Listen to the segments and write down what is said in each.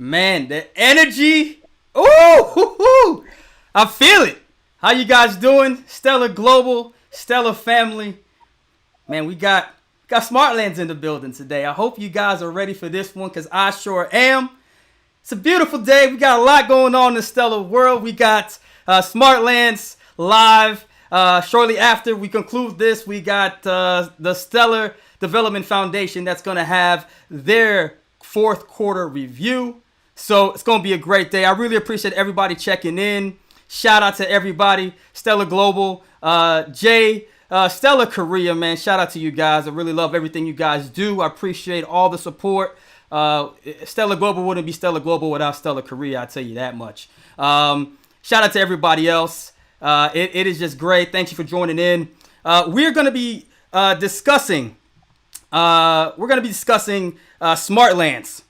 Man, the energy. Ooh, I feel it. How you guys doing? Stellar Global, Stellar Family. Man, we got Smartlands in the building today. I hope you guys are ready for this one because I sure am. It's a beautiful day. We got a lot going on in the Stellar world. We got Smartlands live. Shortly after we conclude this, we got the Stellar Development Foundation that's going to have their fourth quarter review. So it's going to be a great day. I really appreciate everybody checking in. Shout out to everybody. Stellar Global, Jay, Stellar Korea, man. Shout out to you guys. I really love everything you guys do. I appreciate all the support. Stellar Global wouldn't be Stellar Global without Stellar Korea. I tell you that much. Shout out to everybody else. It is just great. Thank you for joining in. We're going to be discussing. Smartlands.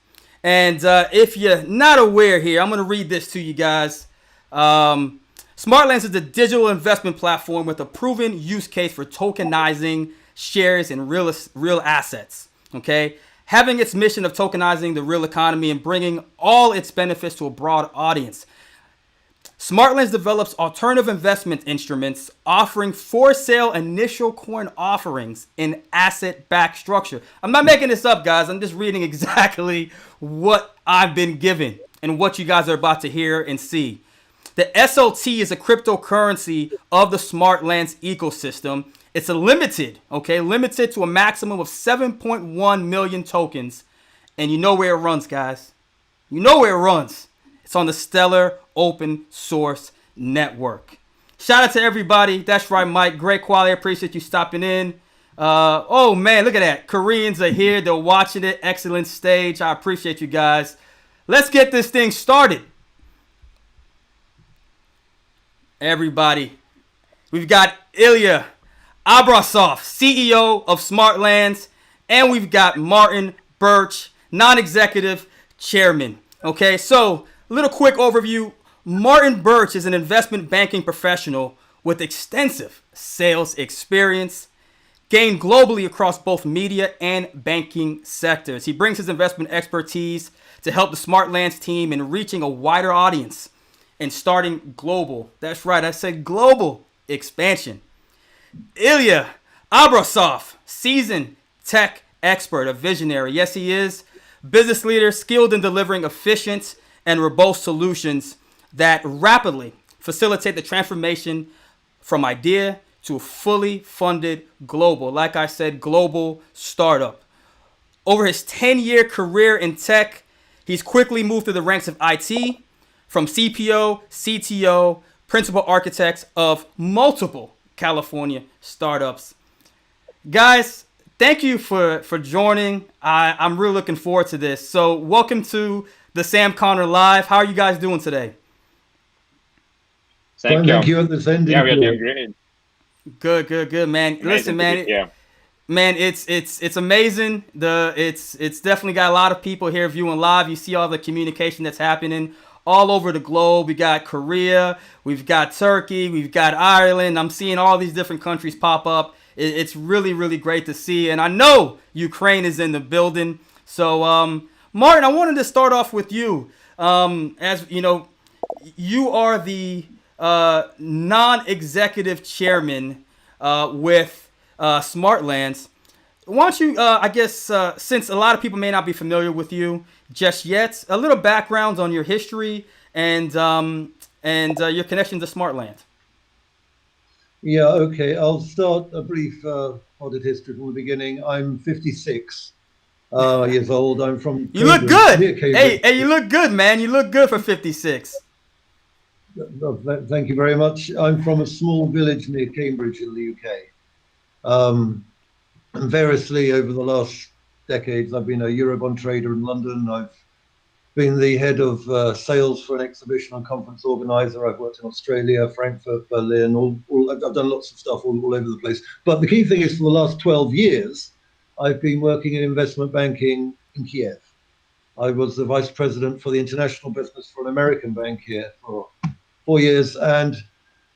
And if you're not aware here, I'm going to read this to you guys. Smartlands is a digital investment platform with a proven use case for tokenizing shares and real assets. Okay, having its mission of tokenizing the real economy and bringing all its benefits to a broad audience. Smartlands develops alternative investment instruments offering for sale initial coin offerings in asset-backed structure. I'm not making this up, guys. I'm just reading exactly what I've been given and what you guys are about to hear and see. The SLT is a cryptocurrency of the Smartlands ecosystem. It's limited to a maximum of 7.1 million tokens. And you know where it runs, guys. You know where it runs. It's on the Stellar Open Source Network. Shout out to everybody. That's right, Mike. Great quality. I appreciate you stopping in. Oh, man, look at that. Koreans are here. They're watching it. Excellent stage. I appreciate you guys. Let's get this thing started. Everybody. We've got Ilya Abrasov, CEO of Smartlands. And we've got Martin Birch, non-executive chairman. Okay, so a little quick overview. Martin Birch is an investment banking professional with extensive sales experience, gained globally across both media and banking sectors. He brings his investment expertise to help the Smartlands team in reaching a wider audience and starting global. That's right, I said global expansion. Ilya Abrasov, seasoned tech expert, a visionary. Yes, he is. Business leader, skilled in delivering efficient and robust solutions that rapidly facilitate the transformation from idea to a fully funded global, like I said, global startup. Over his 10-year career in tech, he's quickly moved through the ranks of IT, from CPO, CTO, principal architects of multiple California startups. Guys, thank you for joining. I'm really looking forward to this. So welcome to the Sam Connor Live. How are you guys doing today? Thank you at this end. Yeah, we are doing great. Good, man. Amazing Listen, man. Yeah. Man, it's amazing. It's definitely got a lot of people here viewing live. You see all the communication that's happening all over the globe. We got Korea, we've got Turkey, we've got Ireland. I'm seeing all these different countries pop up. It's really, really great to see. And I know Ukraine is in the building. So, Martin, I wanted to start off with you. As you know, you are the non-executive chairman with Smartlands. Why don't you, I guess, since a lot of people may not be familiar with you just yet, a little background on your history and your connection to Smartlands. Yeah, okay. I'll start a brief audit history from the beginning. I'm 56 years old. I'm from You look good. Hey, you look good, man. You look good for 56. Thank you very much. I'm from a small village near Cambridge in the UK. And variously over the last decades, I've been a Eurobond trader in London. I've been the head of sales for an exhibition and conference organizer. I've worked in Australia, Frankfurt, Berlin. I've done lots of stuff all over the place. But the key thing is, for the last 12 years, I've been working in investment banking in Kiev. I was the vice president for the international business for an American bank here for 4 years. And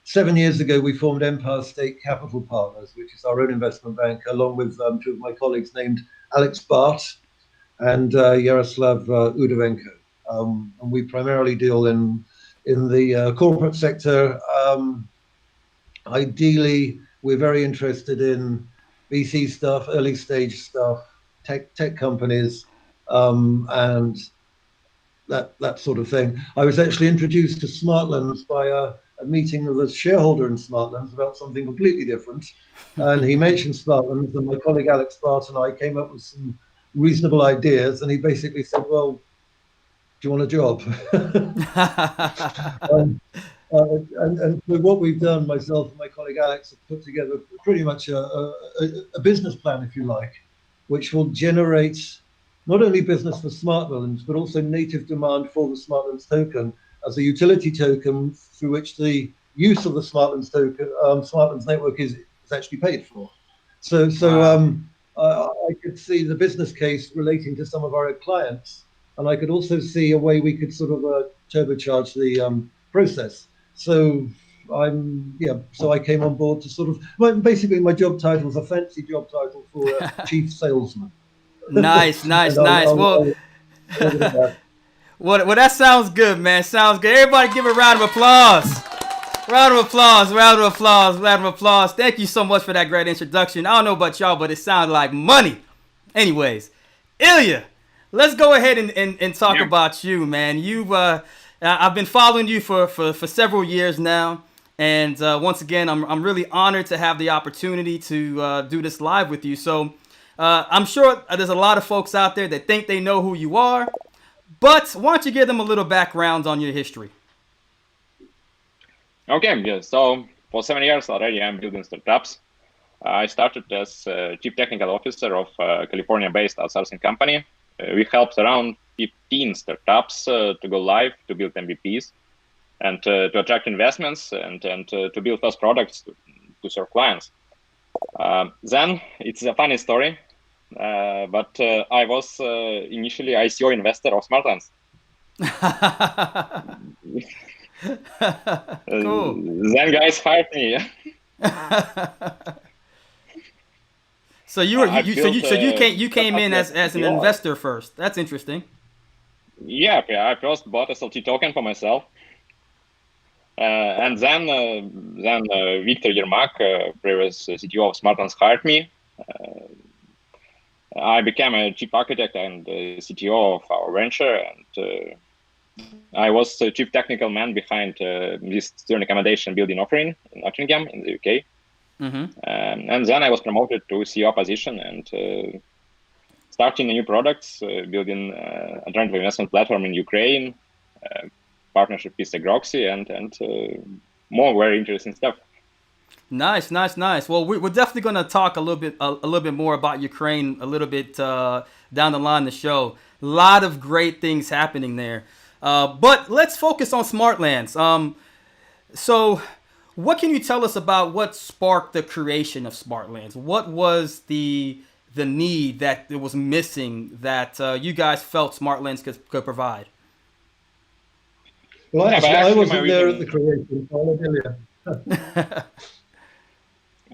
7 years ago, we formed Empire State Capital Partners, which is our own investment bank, along with two of my colleagues named Alex Bart and Yaroslav Udovenko. and we primarily deal in the corporate sector. Ideally, we're very interested in VC stuff, early stage stuff, tech companies, and that sort of thing. I was actually introduced to Smartlands by a meeting of a shareholder in Smartlands about something completely different. And he mentioned Smartlands, and my colleague Alex Bart and I came up with some reasonable ideas. And he basically said, "Well, do you want a job?" um, and so what we've done, myself and my colleague Alex, have put together pretty much a business plan, if you like, which will generate not only business for Smartlands, but also native demand for the Smartlands token as a utility token through which the use of the Smartlands token, Smartlands network is actually paid for. I could see the business case relating to some of our clients, and I could also see a way we could sort of turbocharge the process. So so I came on board to sort of basically my job title is a fancy job title for a chief salesman. Nice, nice, And nice. Well, that sounds good, man. Sounds good. Everybody give a round of applause. Round of applause, round of applause, round of applause. Thank you so much for that great introduction. I don't know about y'all, but it sounded like money. Anyways, Ilya, let's go ahead and talk about you, man. I've been following you for several years now. And once again, I'm really honored to have the opportunity to do this live with you. So I'm sure there's a lot of folks out there that think they know who you are. But why don't you give them a little background on your history? Okay, yeah. So for 7 years already, I'm building startups. I started as Chief Technical Officer of a California-based outsourcing company. We helped around 15 startups to go live, to build MVPs, and to attract investments, and to build first products to serve clients. Then it's a funny story, but I was initially ICO investor of Smartlands. Cool. Then guys hired me. So you came in as an investor first. That's interesting. Yeah, I first bought a SLT token for myself, and then Victor Yermak, previous CTO of Smartlands, hired me. I became a chief architect and CTO of our venture, and I was the chief technical man behind this student accommodation building offering in Nottingham in the UK. Mm-hmm. And then I was promoted to CEO position and starting new products, building a joint investment platform in Ukraine, partnership with Agroxy, and more very interesting stuff. Nice. Well, we're definitely going to talk a little bit more about Ukraine a little bit down the line in the show. A lot of great things happening there. But let's focus on Smartlands. So what can you tell us about what sparked the creation of Smartlands? What was the need that it was missing that you guys felt Smartlands could provide? Well, I wasn't there at the creation.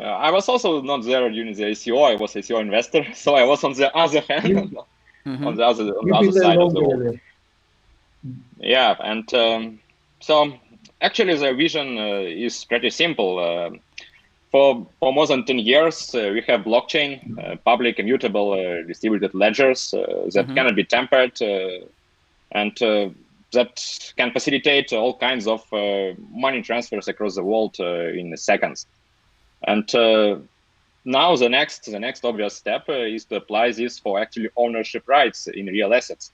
I was also not there during the ICO. I was ICO investor, so I was on the other hand, on the other side of the world. Yeah, and so actually the vision is pretty simple. For more than 10 years, we have blockchain, public, immutable, distributed ledgers that cannot be tampered, and that can facilitate all kinds of money transfers across the world in seconds. And now the next obvious step is to apply this for actually ownership rights in real assets,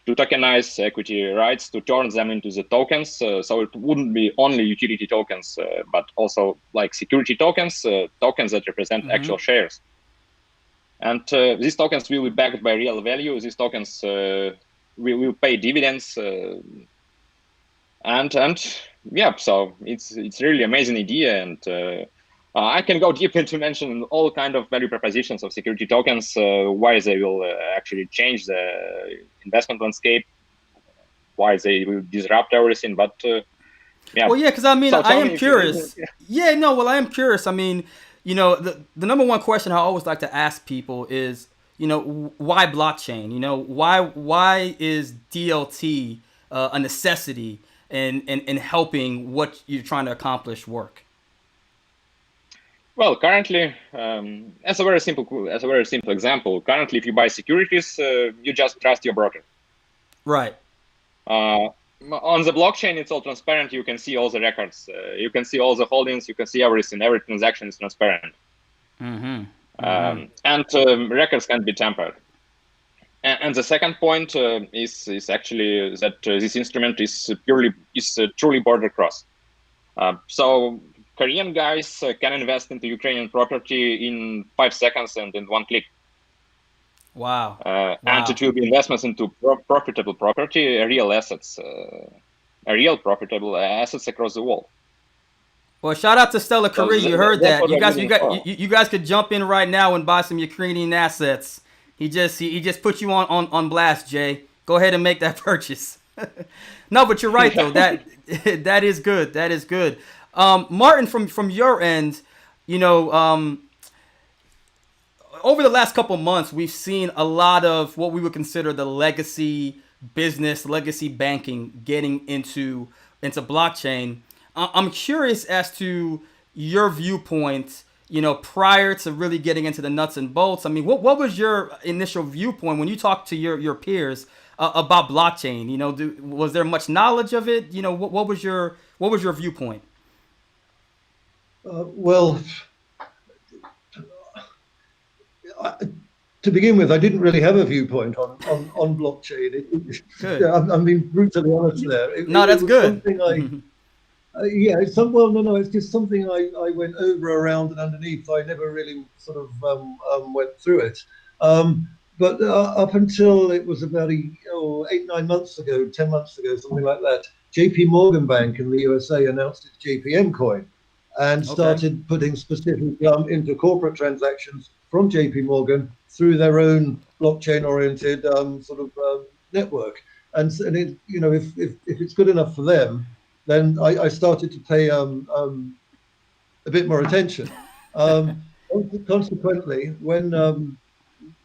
to tokenize equity rights, to turn them into the tokens. So it wouldn't be only utility tokens, but also like security tokens, tokens that represent actual shares. And these tokens will be backed by real value. These tokens will pay dividends. And yeah, so it's really amazing idea. And I can go deep into mention all kind of value propositions of security tokens, why they will actually change the investment landscape, why they will disrupt everything. But yeah. Well, yeah, because I mean, I am curious. I am curious. I mean, the number one question I always like to ask people is, why blockchain? Why is DLT a necessity in helping what you're trying to accomplish work? Well, currently, as a very simple example, currently, if you buy securities, you just trust your broker. Right. On the blockchain, it's all transparent. You can see all the records. You can see all the holdings. You can see everything. Every transaction is transparent. And records can't be tampered. And the second point is actually that this instrument is truly border cross. So Korean guys can invest into Ukrainian property in 5 seconds and in 1 click. Wow. And it will be investments into profitable property, real assets, real profitable assets across the world. Well, shout out to Stella Korea. You heard that. You guys could jump in right now and buy some Ukrainian assets. He just put you on blast, Jay. Go ahead and make that purchase. No, but you're right though. That is good. That is good. Martin, from your end, over the last couple months, we've seen a lot of what we would consider the legacy business, legacy banking getting into blockchain. I'm curious as to your viewpoint, prior to really getting into the nuts and bolts. I mean, what was your initial viewpoint when you talked to your peers about blockchain? Was there much knowledge of it? What was your viewpoint? To begin with, I didn't really have a viewpoint on blockchain. I'm being brutally honest there. That's good. It's just something I went over, around, and underneath. I never really sort of went through it. But up until it was about 8, 9 months ago, 10 months ago, something like that, JP Morgan Bank in the USA announced its JPM coin and started putting specific into corporate transactions from JP Morgan through their own blockchain-oriented network. And it, if it's good enough for them, then I started to pay a bit more attention. Consequently, when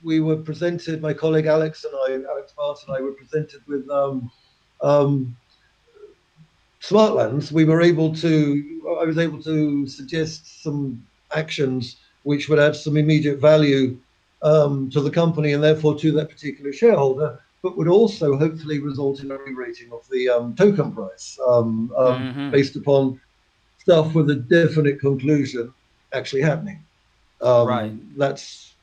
we were presented, my colleague Alex Bart and I were presented with Smartlands, I was able to suggest some actions which would add some immediate value to the company and therefore to that particular shareholder, but would also hopefully result in a re-rating of the token price based upon stuff with a definite conclusion actually happening. Right. That's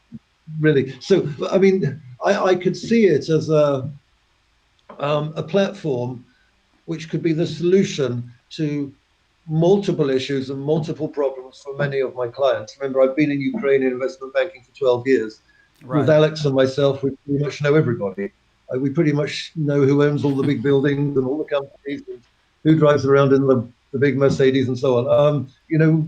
really so. I mean, I could see it as a platform which could be the solution to multiple issues and multiple problems for many of my clients. Remember, I've been in Ukraine in investment banking for 12 years. Right. With Alex and myself, we pretty much know everybody. We pretty much know who owns all the big buildings and all the companies, and who drives around in the big Mercedes and so on. We know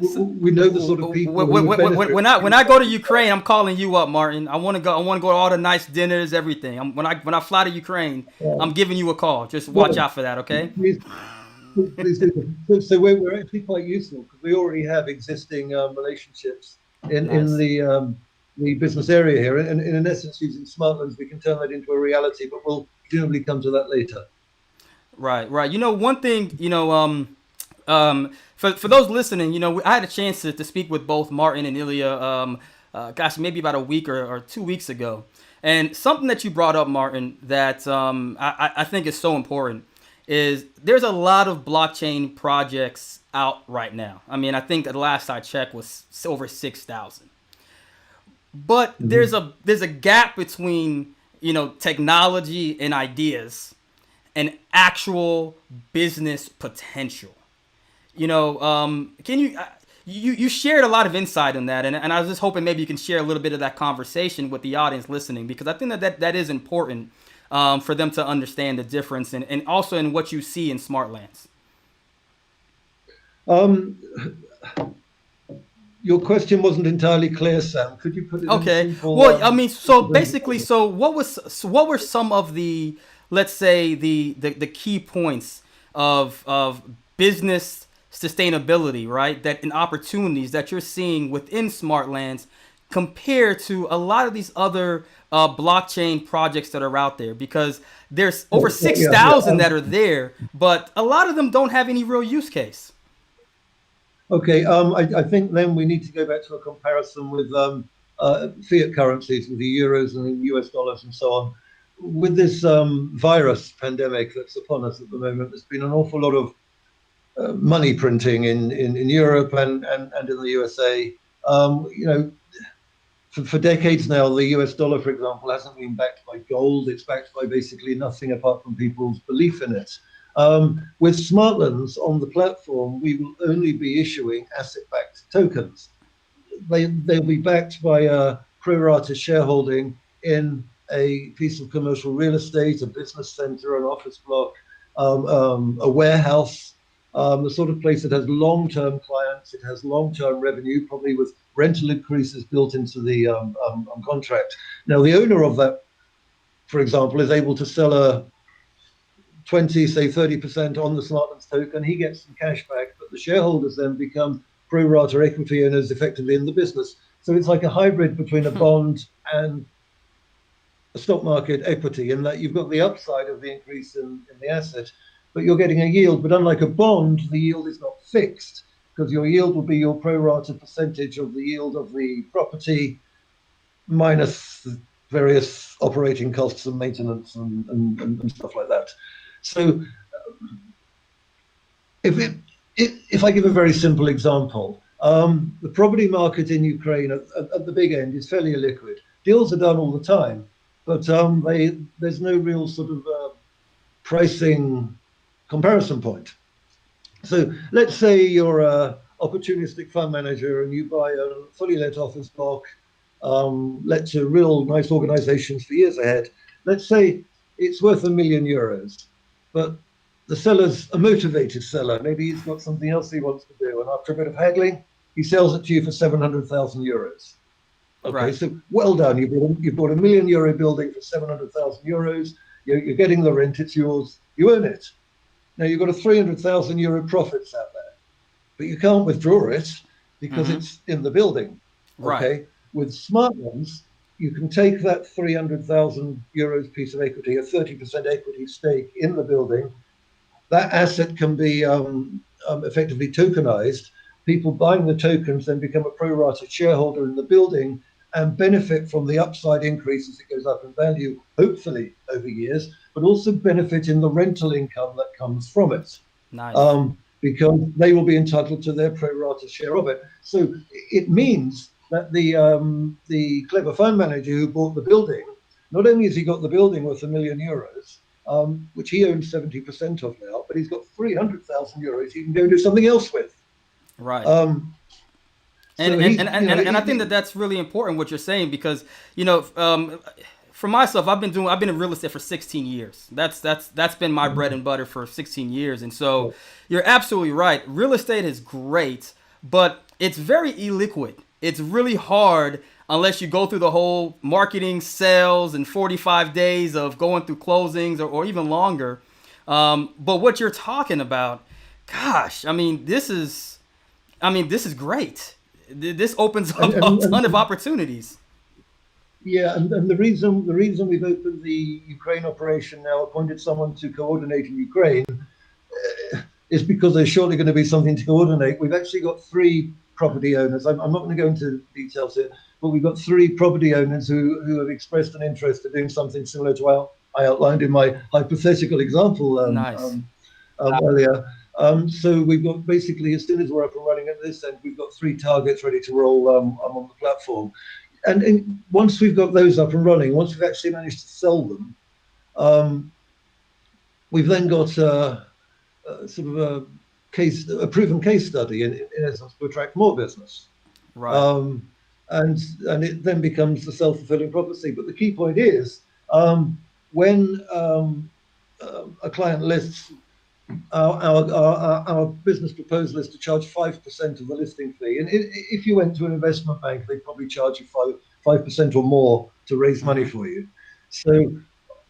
the sort of people. When I go to Ukraine, I'm calling you up, Martin. I want to go to all the nice dinners, everything. When I fly to Ukraine, I'm giving you a call. Just watch out for that, okay? Please do. So we're actually quite useful because we already have existing relationships in the business area here, and in essence, using Smartlands, we can turn that into a reality. But we'll presumably come to that later. Right. One thing, for those listening, I had a chance to speak with both Martin and Ilya, maybe about a week or 2 weeks ago. And something that you brought up, Martin, that I think is so important is there's a lot of blockchain projects out right now. I mean, I think the last I checked was over 6,000. But there's a gap between, technology and ideas and actual business potential. Can you shared a lot of insight on that, and I was just hoping maybe you can share a little bit of that conversation with the audience listening, because I think that is important for them to understand the difference and also in what you see in Smartlands. Your question wasn't entirely clear, Sam. Could you put it in simple? Well, I mean, so basically, what were some of the, let's say, the key points of business sustainability, right? That in opportunities that you're seeing within Smartlands compared to a lot of these other blockchain projects that are out there? Because there's over 6,000 that are there, but a lot of them don't have any real use case. Okay, I think then we need to go back to a comparison with fiat currencies, with the euros and the US dollars and so on. With this virus pandemic that's upon us at the moment, there's been an awful lot of money printing in Europe and in the USA. For decades now, the US dollar, for example, hasn't been backed by gold. It's backed by basically nothing apart from people's belief in it. With Smartlands on the platform, we will only be issuing asset-backed tokens. They'll be backed by a pro rata shareholding in a piece of commercial real estate, a business center, an office block, a warehouse, the sort of place that has long-term clients. It has long-term revenue, probably with rental increases built into the contract. Now, the owner of that, for example, is able to sell a 20, say 30% on the Smartlands token. He gets some cash back, but the shareholders then become pro rata equity owners effectively in the business. So it's like a hybrid between a bond and a stock market equity, in that you've got the upside of the increase in the asset, but you're getting a yield. But unlike a bond, the yield is not fixed, because your yield will be your pro rata percentage of the yield of the property minus various operating costs and maintenance and stuff like that. So if I give a very simple example, the property market in Ukraine at the big end is fairly illiquid. Deals are done all the time, but there's no real sort of pricing comparison point. So let's say you're a opportunistic fund manager and you buy a fully let office block, let to real nice organizations for years ahead. Let's say it's worth €1 million, but the seller's a motivated seller. Maybe he's got something else he wants to do, and after a bit of haggling, he sells it to you for €700,000. Okay, right. So well done. You bought €1 million building for €700,000. You're getting the rent. It's yours. You own it. Now you've got a €300,000 profits out there, but you can't withdraw it because it's in the building. Right. Okay. With Smartlands, you can take that €300,000 piece of equity, a 30% equity stake in the building. That asset can be effectively tokenized. People buying the tokens then become a pro rata shareholder in the building and benefit from the upside increase as it goes up in value, hopefully over years, but also benefit in the rental income that comes from it. Nice. Because they will be entitled to their pro rata share of it. So it means that the clever fund manager who bought the building, not only has he got the building worth €1 million, which he owns 70% of now, but he's got €300,000 he can go do something else with. Right. So and I think that that's really important what you're saying, because for myself, I've been in real estate for 16 years. That's been my bread and butter for 16 years. And so you're absolutely right. Real estate is great, but it's very illiquid. It's really hard unless you go through the whole marketing, sales, and 45 days of going through closings or even longer. But what you're talking about, gosh, this is great. This opens up a ton of opportunities. Yeah, and the reason we've opened the Ukraine operation now, appointed someone to coordinate in Ukraine, is because there's surely going to be something to coordinate. We've actually got 3 property owners. I'm not going to go into details here, but we've got 3 property owners who have expressed an interest in doing something similar to what I outlined in my hypothetical example earlier. So we've got, basically, as soon as we're up and running at this end, we've got 3 targets ready to roll on the platform. And once we've got those up and running, once we've actually managed to sell them, we've then got sort of a proven case study in essence to attract more business. Right. And it then becomes the self-fulfilling prophecy. But the key point is, when a client lists, our business proposal is to charge 5% of the listing fee. And if you went to an investment bank, they'd probably charge you 5% or more to raise money for you. So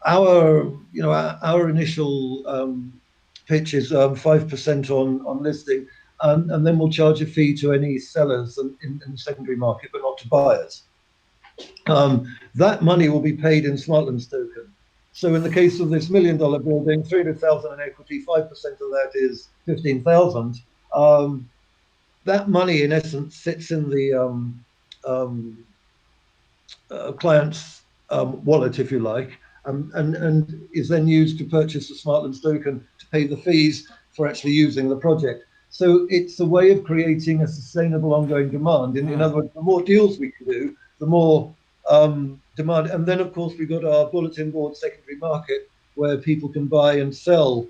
our initial pitch is 5% on listing, and then we'll charge a fee to any sellers in the secondary market, but not to buyers. that money will be paid in Smartlands token. So in the case of this $1 million building, 300,000 in equity, 5% of that is 15,000. That money, in essence, sits in the client's wallet, if you like, and is then used to purchase the Smartlands token to pay the fees for actually using the project. So it's a way of creating a sustainable ongoing demand. In other words, the more deals we can do, the more demand. And then, of course, we've got our bulletin board secondary market where people can buy and sell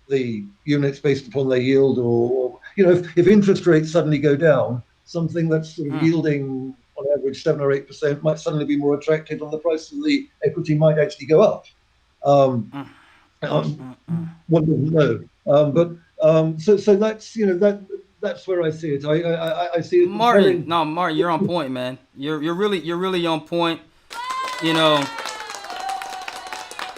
the units based upon their yield, or if interest rates suddenly go down, something that's sort of yielding on average 7 or 8% might suddenly be more attractive, and the price of the equity might actually go up. One doesn't know, so that's where I see it. I see it. Martin, Martin, you're on point, man. You're really on point.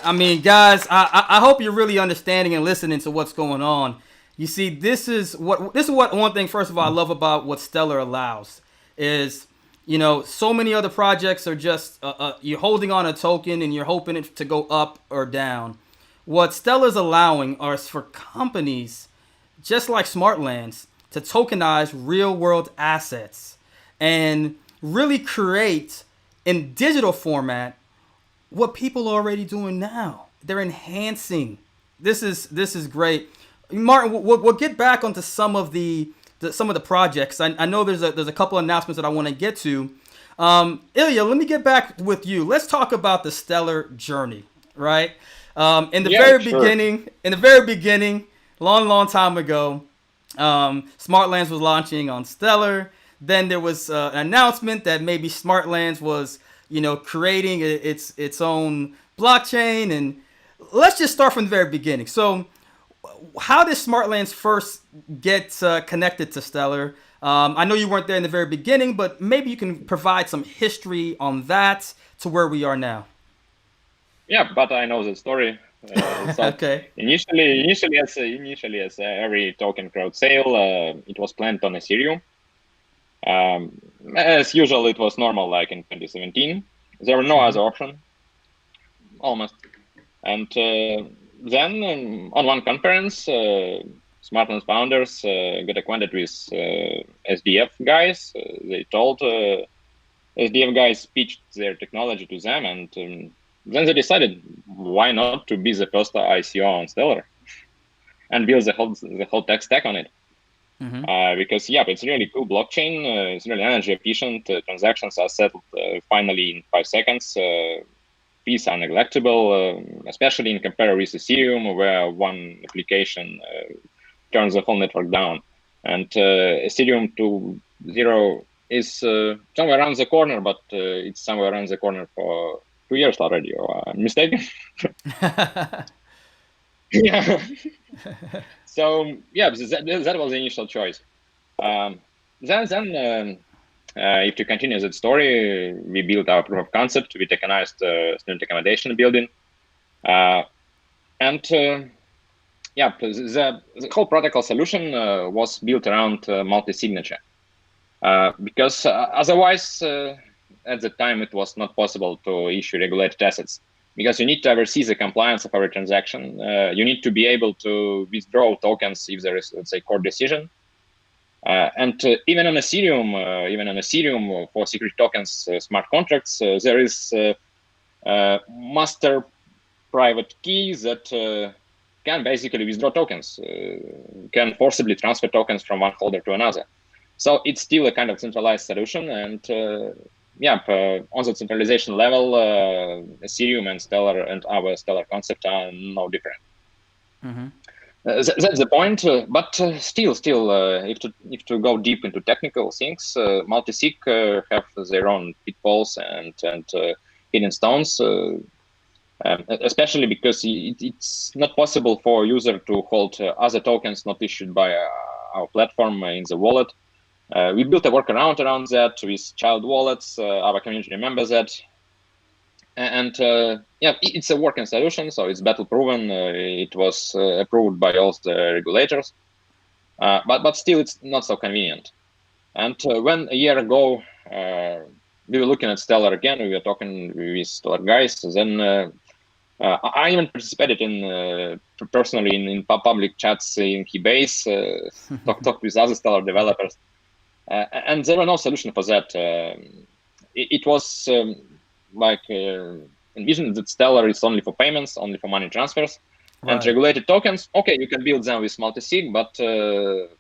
I mean, guys, I hope you're really understanding and listening to what's going on. You see, this is what one thing, first of all, I love about what Stellar allows is, so many other projects are just you're holding on a token and you're hoping it to go up or down. What Stellar's allowing are for companies just like Smartlands to tokenize real world assets and really create in digital format what people are already doing now. They're enhancing. This is great. Martin, we'll get back onto some of the projects. I know there's a couple announcements that I want to get to. Ilya, let me get back with you. Let's talk about the Stellar journey, right? In the very beginning, long time ago, Smartlands was launching on Stellar. Then there was an announcement that maybe Smartlands was, creating its own blockchain. And let's just start from the very beginning. So how did Smartlands first get connected to Stellar? I know you weren't there in the very beginning, but maybe you can provide some history on that to where we are now. Yeah, but I know the story. So okay. Initially, as every token crowd sale, it was planned on Ethereum. As usual, it was normal, like in 2017. There were no other option, almost. And then on one conference, Smartlands founders got acquainted with SDF guys. They told SDF guys pitched their technology to them, and then they decided why not to be the first ICO on Stellar and build the whole tech stack on it. Because it's really cool blockchain. It's really energy efficient. Transactions are settled finally in 5 seconds. Fees are neglectable, especially in comparison with Ethereum, where one application turns the whole network down. And Ethereum 2.0 is somewhere around the corner, but it's somewhere around the corner for 2 years already. Or I'm mistaken? Yeah. So that was the initial choice. Then if to continue that story, we built our proof of concept. We tokenized student accommodation building, and the whole protocol solution was built around multi-signature, because otherwise, at the time, it was not possible to issue regulated assets. Because you need to oversee the compliance of every transaction. You need to be able to withdraw tokens if there is, let's say, court decision. And even on Ethereum, for secret tokens, smart contracts, there is master private key that can basically withdraw tokens, can forcibly transfer tokens from one holder to another. So it's still a kind of centralized solution, and on the centralization level, Ethereum and Stellar and our Stellar concept are no different. That's the point. But still, if to go deep into technical things, multi-sig have their own pitfalls and hidden stones, especially because it's not possible for a user to hold other tokens not issued by our platform in the wallet. We built a workaround around that with child wallets. Our community remembers that. And it's a working solution, so it's battle proven. It was approved by all the regulators, but still it's not so convenient. And when a year ago, we were looking at Stellar again. We were talking with Stellar guys. Then I even participated in personally in public chats in Keybase, talked with other Stellar developers, and there were no solution for that. It was envisioned that Stellar is only for payments, only for money transfers. Right. And regulated tokens, okay, you can build them with multi-sig, but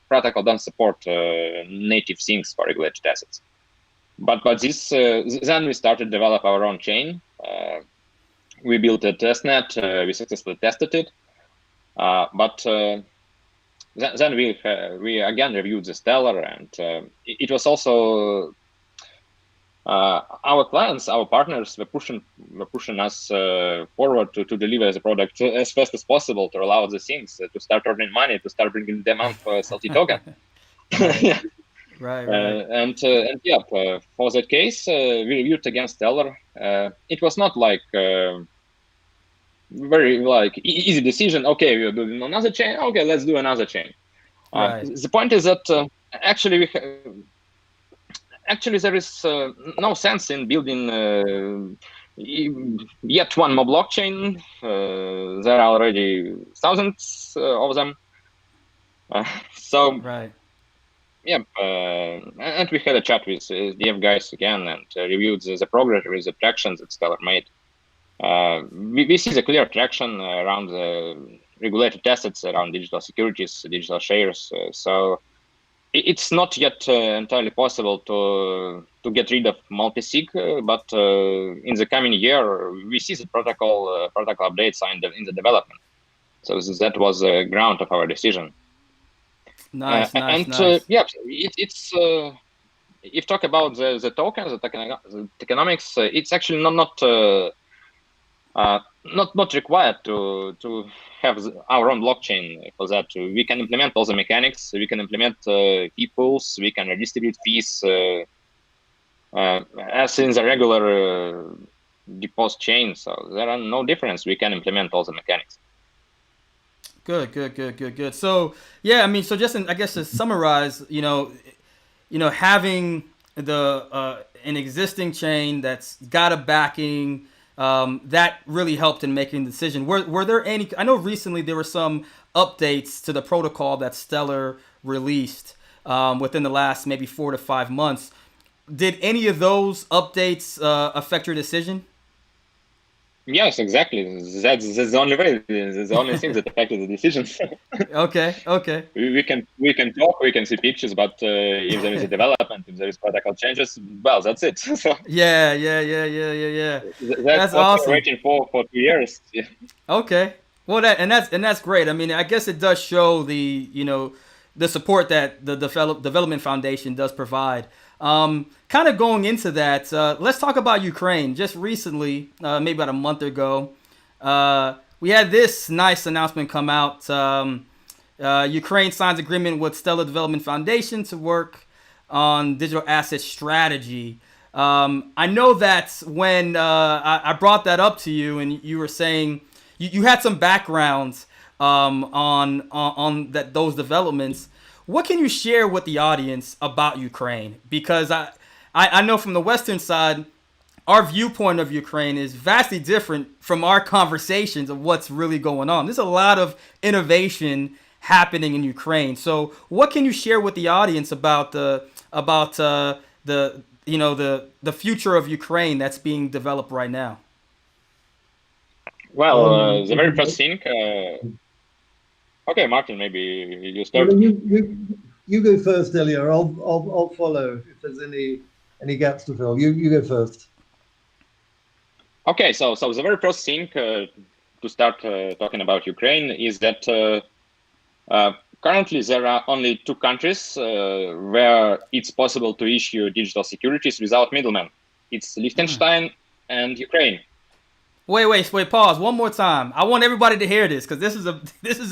protocol doesn't support native things for regulated assets. But this then we started to develop our own chain. We built a testnet. We successfully tested it. But then we again reviewed the Stellar, and it was also our clients, our partners were pushing us forward to deliver the product as fast as possible, to roll out the things, to start earning money, to start bringing demand for SLT token. Right. And yeah, for that case, we reviewed against Stellar. It was not like very easy decision. Okay, we're doing another chain. Okay, let's do another chain. Right. The point is that actually there is no sense in building yet one more blockchain. There are already thousands of them. So right. Yeah, and we had a chat with DF guys again and reviewed the progress with the traction that Stellar made. We see the clear traction around the regulated assets, around digital securities, digital shares. So it's not yet entirely possible to get rid of multi-sig, but in the coming year, we see the protocol updates in the development. So that was the ground of our decision. Nice. Yeah, it's if talk about the tokens, the tokenomics, it's actually not required to have our own blockchain for that. We can implement all the mechanics. We can implement fee pools. We can redistribute fees as in the regular deposit chain. So there are no difference. We can implement all the mechanics. Good. So yeah, I mean, so just I guess to summarize, having an existing chain that's got a backing. That really helped in making the decision. Were there any? I know recently there were some updates to the protocol that Stellar released within the last maybe 4 to 5 months. Did any of those updates affect your decision? Yes, exactly. That's the only way. That's the only thing that affected the decision. Okay. We can talk, we can see pictures, but if there is a development, if there is protocol changes, well, that's it. So Yeah. That's what awesome. we're waiting for 2 years. Yeah. Okay. Well, that's great. I mean, I guess it does show the support that the Development Foundation does provide. Kind of going into that, let's talk about Ukraine. Just recently, maybe about a month ago, we had this nice announcement come out. Ukraine signs agreement with Stellar Development Foundation to work on digital asset strategy. I know that when I brought that up to you, and you were saying you had some backgrounds on those developments. What can you share with the audience about Ukraine? Because I know from the Western side, our viewpoint of Ukraine is vastly different from our conversations of what's really going on. There's a lot of innovation happening in Ukraine. So what can you share with the audience about the future of Ukraine that's being developed right now? Well, the very first thing. Okay, Martin, maybe you start. Well, you go first, Ilya. I'll follow if there's any gaps to fill. You go first. Okay, so the very first thing to start talking about Ukraine is that currently there are only 2 countries where it's possible to issue digital securities without middlemen. It's Liechtenstein and Ukraine. Wait, pause. One more time. I want everybody to hear this because this is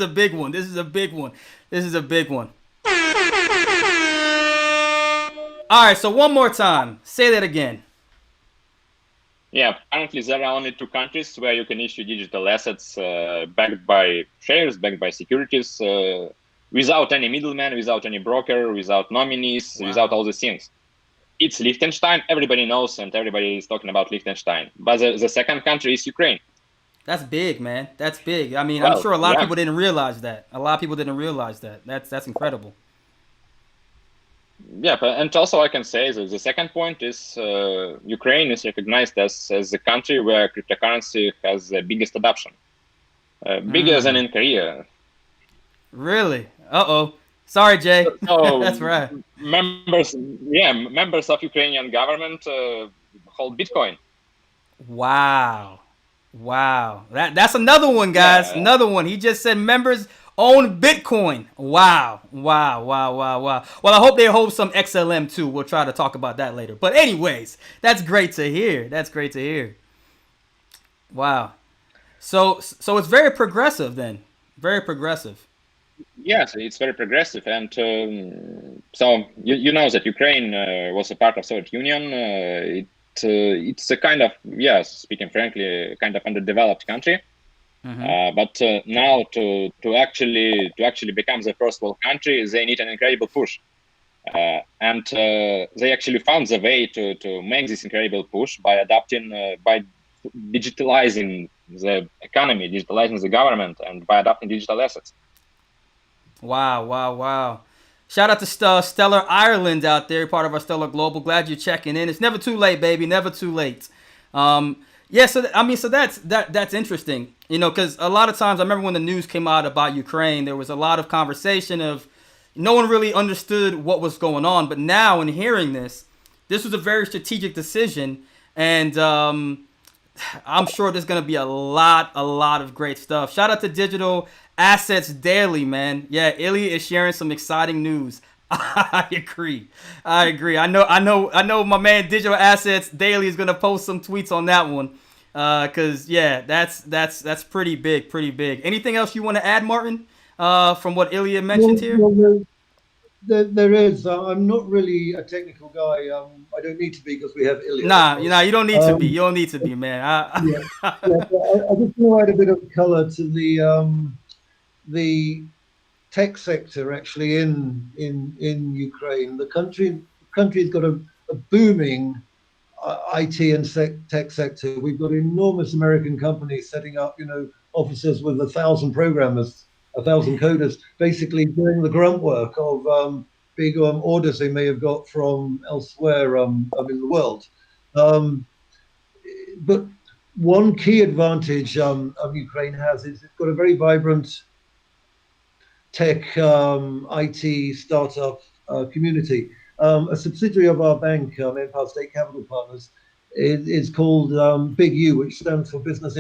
a big one. This is a big one. All right, so one more time. Say that again. Yeah, currently there are only 2 countries where you can issue digital assets backed by shares, backed by securities, without any middleman, without any broker, without nominees, without all these things. it's Liechtenstein. Everybody knows and everybody is talking about Liechtenstein. But the second country is Ukraine. That's big, man. That's big. I mean, I'm Well, sure a lot of yeah. people didn't realize that. A lot of people didn't realize that. That's incredible. Yeah, and also I can say that the second point is Ukraine is recognized as the country where cryptocurrency has the biggest adoption, bigger than in Korea. Really? Uh-oh. Sorry, Jay. So That's right. members of Ukrainian government hold Bitcoin. Wow. Wow. That's another one, guys. Yeah, Another one. He just said members own Bitcoin. Wow. Wow. Wow. Wow. Wow. Well, I hope they hold some XLM too. We'll try to talk about that later. But anyways, that's great to hear. That's great to hear. Wow. So it's very progressive then. Very progressive. yes, it's very progressive, and so you know that Ukraine was a part of Soviet Union. It's a kind of, yes, speaking frankly, kind of underdeveloped country. But now to actually become the first world country, they need an incredible push, and they actually found the way to make this incredible push by adapting, by digitalizing the economy, digitalizing the government, and by adopting digital assets. Wow, wow, wow. Shout out to Stellar Ireland out there, part of our Stellar Global. Glad you're checking in. It's never too late, baby. Never too late. Yeah, so I mean, so that's interesting, you know, because a lot of times I remember when the news came out about Ukraine, there was a lot of conversation of no one really understood what was going on. But now, in hearing this was a very strategic decision, and I'm sure there's gonna be a lot of great stuff. Shout out to Digital Assets Daily, man. Yeah, Ilya is sharing some exciting news. I agree. I know. My man Digital Assets Daily is gonna post some tweets on that one. Cause yeah, that's pretty big, pretty big. Anything else you want to add, Martin? From what Ilya mentioned here? Well, there is. I'm not really a technical guy. I don't need to be because we have Ilya. Nah, you don't need to be. Um, You don't need to be, man. yeah, yeah. But I just want to add a bit of colour to the tech sector actually in Ukraine. The country's got a booming IT and tech sector. We've got enormous American companies setting up, offices with 1,000 programmers, 1,000 coders, basically doing the grunt work of big orders they may have got from elsewhere in the world. But one key advantage Ukraine has is it's got a very vibrant tech IT startup community. A subsidiary of our bank, Empire State Capital Partners, is called Big U, which stands for Business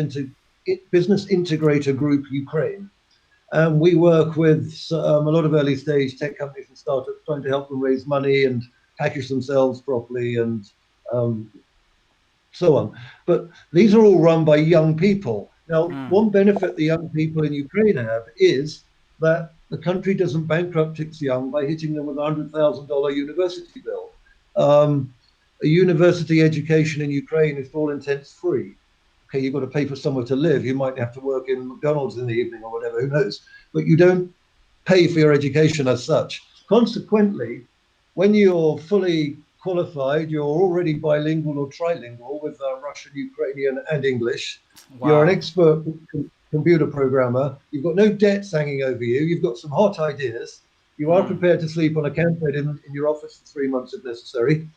Integrator Group Ukraine. And we work with a lot of early stage tech companies and startups, trying to help them raise money and package themselves properly and so on. But these are all run by young people. Now, one benefit the young people in Ukraine have is that the country doesn't bankrupt its young by hitting them with a $100,000 university bill. A university education in Ukraine is, for all intents, free. Okay, you've got to pay for somewhere to live. You might have to work in McDonald's in the evening or whatever, who knows? But you don't pay for your education as such. Consequently, when you're fully qualified, you're already bilingual or trilingual with Russian, Ukrainian, and English. Wow. You're an expert computer programmer. You've got no debts hanging over you. You've got some hot ideas. You are prepared to sleep on a camp bed in your office for 3 months if necessary.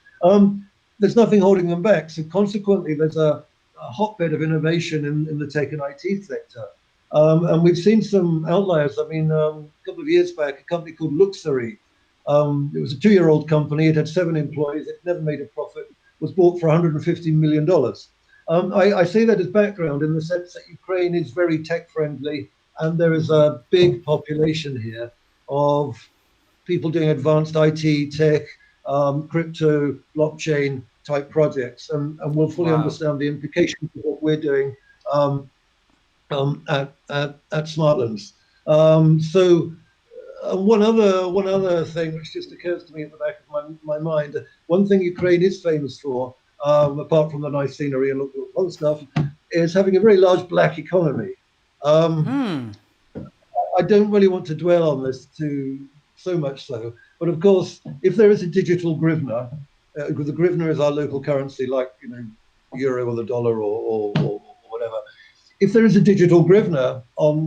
There's nothing holding them back. So consequently, there's a hotbed of innovation in the tech and IT sector. And we've seen some outliers. I mean, a couple of years back, a company called Luxury. It was a 2-year-old company. It had 7 employees. It never made a profit. Was bought for $150 million. I say that as background in the sense that Ukraine is very tech friendly, and there is a big population here of people doing advanced IT, tech, crypto, blockchain type projects, and will fully understand the implications of what we're doing at Smartlands. One other thing which just occurs to me at the back of my mind, one thing Ukraine is famous for, apart from the nice scenery and other stuff, is having a very large black economy. I don't really want to dwell on this so much so, but of course, if there is a digital hryvnia, because the hryvnia is our local currency, like euro or the dollar or whatever. If there is a digital hryvnia on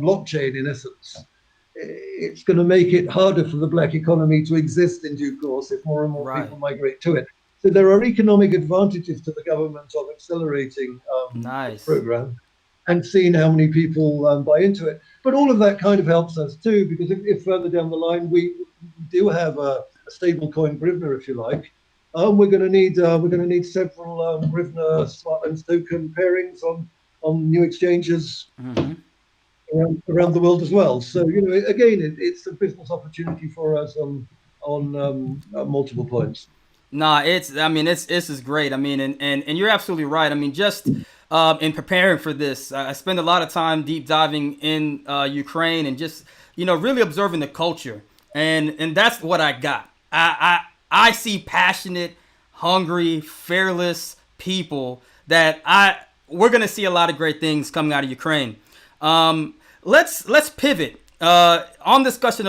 blockchain, in essence, it's going to make it harder for the black economy to exist in due course if more and more people migrate to it. So there are economic advantages to the government of accelerating this program and seeing how many people buy into it. But all of that kind of helps us too, because if further down the line we do have a stable coin hryvnia, if you like, we're going to need several hryvnia Smartlands token pairings on new exchanges around the world as well. So again, it's a business opportunity for us on multiple points. Nah, this is great. I mean, and you're absolutely right. I mean, just in preparing for this, I spend a lot of time deep diving in Ukraine and just really observing the culture, and that's what I got. I see passionate, hungry, fearless people that we're gonna see a lot of great things coming out of Ukraine. Let's pivot on discussion of